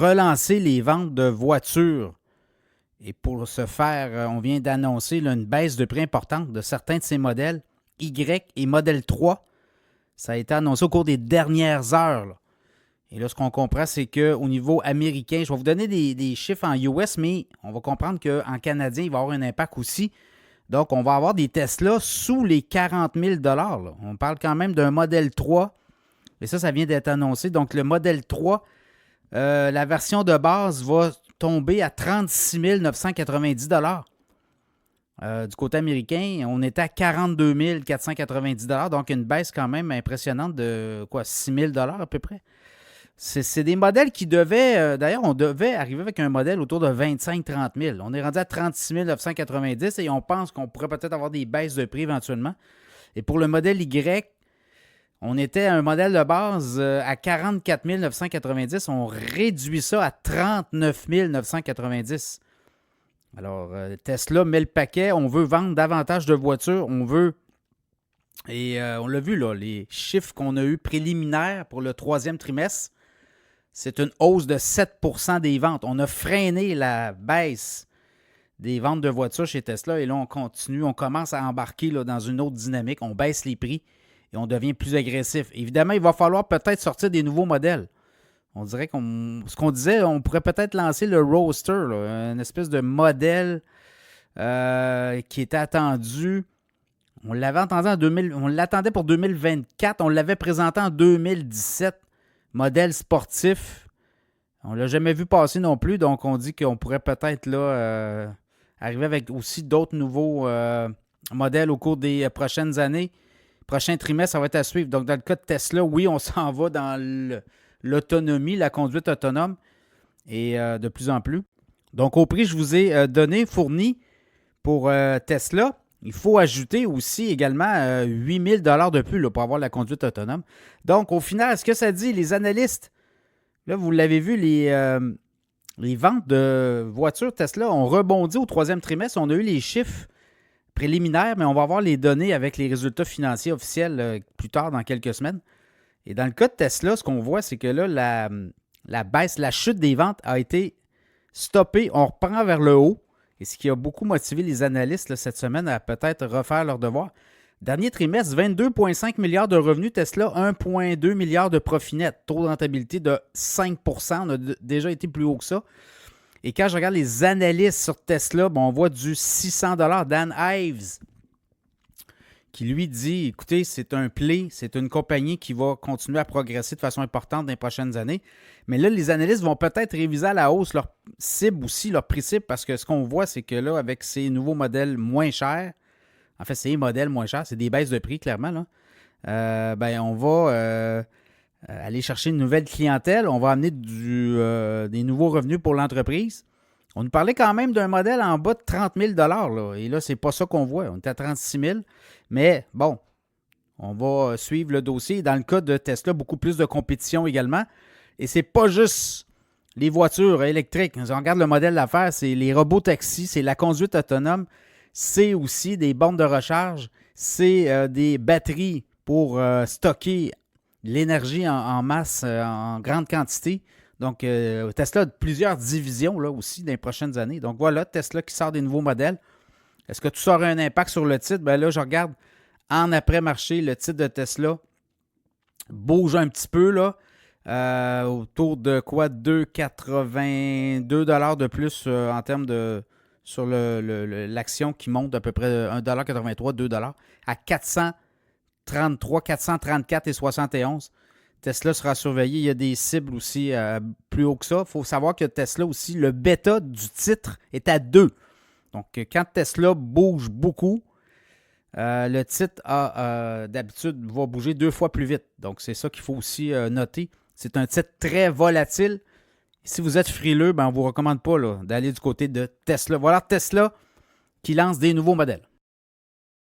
relancer les ventes de voitures. Et pour ce faire, on vient d'annoncer là, une baisse de prix importante de certains de ces modèles, Y et modèle 3. Ça a été annoncé au cours des dernières heures, là. Et là, ce qu'on comprend, c'est qu'au niveau américain, je vais vous donner des chiffres en US, mais on va comprendre qu'en canadien, il va y avoir un impact aussi. Donc, on va avoir des Tesla sous les 40 000 là. On parle quand même d'un modèle 3. Et ça vient d'être annoncé. Donc, le modèle 3, la version de base va tomber à 36 990 du côté américain, on était à 42 490 donc une baisse quand même impressionnante de 6 000 à peu près. C'est des modèles qui devaient, d'ailleurs, on devait arriver avec un modèle autour de 25-30 000. On est rendu à 36 990 et on pense qu'on pourrait peut-être avoir des baisses de prix éventuellement. Et pour le modèle Y, on était à un modèle de base à 44 990. On réduit ça à 39 990. Alors, Tesla met le paquet. On veut vendre davantage de voitures. On veut... Et on l'a vu, là, les chiffres qu'on a eus préliminaires pour le troisième trimestre, c'est une hausse de 7 % des ventes. On a freiné la baisse des ventes de voitures chez Tesla et là, on continue. On commence à embarquer là, dans une autre dynamique. On baisse les prix et on devient plus agressif. Évidemment, il va falloir peut-être sortir des nouveaux modèles. On dirait ce qu'on disait, on pourrait peut-être lancer le Roadster, là, une espèce de modèle qui était attendu. On l'avait entendu on l'attendait pour 2024. On l'avait présenté en 2017. Modèle sportif. On ne l'a jamais vu passer non plus. Donc, on dit qu'on pourrait peut-être là arriver avec aussi d'autres nouveaux modèles au cours des prochaines années. Prochain trimestre, ça va être à suivre. Donc, dans le cas de Tesla, oui, on s'en va dans l'autonomie, la conduite autonome, et de plus en plus. Donc, au prix que je vous ai fourni pour Tesla, il faut ajouter aussi également 8 000 $ de plus là, pour avoir la conduite autonome. Donc, au final, ce que ça dit, les analystes, là, vous l'avez vu, les ventes de voitures Tesla ont rebondi au troisième trimestre. On a eu les chiffres préliminaires, mais on va avoir les données avec les résultats financiers officiels plus tard dans quelques semaines. Et dans le cas de Tesla, ce qu'on voit, c'est que là, la baisse, la chute des ventes a été stoppée. On reprend vers le haut. Et ce qui a beaucoup motivé les analystes là, cette semaine à peut-être refaire leur devoir. Dernier trimestre, 22,5 milliards de revenus Tesla, 1,2 milliard de profit net. Taux de rentabilité de 5 %. On a déjà été plus haut que ça. Et quand je regarde les analystes sur Tesla, on voit du 600 $. Dan Ives, qui lui dit, écoutez, c'est un play, c'est une compagnie qui va continuer à progresser de façon importante dans les prochaines années. Mais là, les analystes vont peut-être réviser à la hausse leur cible aussi, leur prix cible, parce que ce qu'on voit, c'est que là, avec ces nouveaux modèles moins chers, en fait, c'est des modèles moins chers, c'est des baisses de prix, clairement, là, on va aller chercher une nouvelle clientèle, on va amener des nouveaux revenus pour l'entreprise. On nous parlait quand même d'un modèle en bas de 30 000 là, et là, c'est pas ça qu'on voit. On est à 36 000. Mais bon, on va suivre le dossier. Dans le cas de Tesla, beaucoup plus de compétition également. Et c'est pas juste les voitures électriques. Si on regarde le modèle d'affaires, c'est les robots taxis, c'est la conduite autonome, c'est aussi des bornes de recharge, c'est des batteries pour stocker l'énergie en masse, en grande quantité. Donc, Tesla a plusieurs divisions là aussi dans les prochaines années. Donc, voilà, Tesla qui sort des nouveaux modèles. Est-ce que tout ça aura un impact sur le titre? Là, je regarde en après-marché, le titre de Tesla bouge un petit peu, là, autour de quoi? 2,82 $ de plus en termes de... sur l'action qui monte d'à peu près 1,83 $, 2 $ à 433, 434 et 71. Tesla sera surveillé. Il y a des cibles aussi plus haut que ça. Il faut savoir que Tesla aussi, le bêta du titre est à 2. Donc, quand Tesla bouge beaucoup, le titre d'habitude va bouger 2 fois plus vite. Donc, c'est ça qu'il faut aussi noter. C'est un titre très volatile. Si vous êtes frileux, on ne vous recommande pas là, d'aller du côté de Tesla. Voilà Tesla qui lance des nouveaux modèles.